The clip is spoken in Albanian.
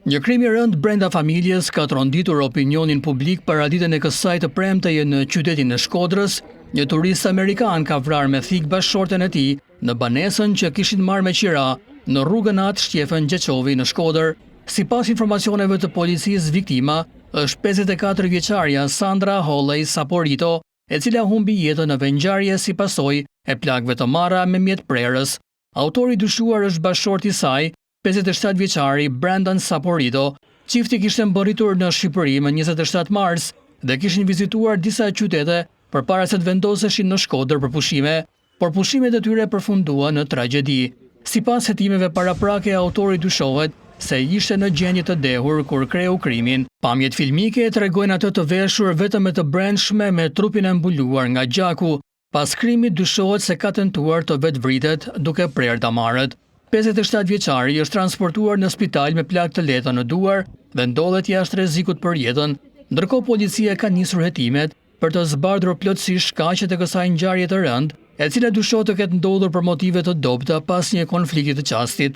Një krim i rënd brenda familjes ka tronditur opinionin publik para ditën e kësaj të premtej në qytetin e Shkodrës. Një turist amerikan ka vrarë me thik bashkëshorten e tij në banesën që kishin marrë me qira në rrugën Atë Shtjefen Gjeçovi në Shkodër. Sipas informacioneve të policisë, viktima është 54 vjeçaria Sandra Holley Saporito, e cila humbi jetën në ngjarje si pasojë e plagëve të marra me mjet prerës. Autori i dyshuar është bashkëshorti i saj, 57 vjeçari Brandon Saporito. Çifti kishte mbërritur në Shqipëri më 27 mars dhe kishin vizituar disa qytete përpara se të vendoseshin në Shkodër për pushime, por pushimet e tyre përfunduan në tragjedi. Sipas hetimeve paraprake, autori dyshohet se ishte në gjendje të dehur kur kreu krimin. Pamjet filmike tregojnë atë të veshur vetëm me të brendshme me trupin e mbuluar nga gjaku. Pas krimit dyshohet se ka tentuar të vetvritet duke prerë damarët. 57 vjeçari është transportuar në spital me plagë të lehta në duar dhe ndodhet jashtë rrezikut për jetën, ndërkohë policia ka nisur hetimet për të zbardhur plotësisht shkaqet e kësaj ngjarje të rëndë, e cila dyshohet të ketë ndodhur për motive të dobta pas një konflikti të qastit.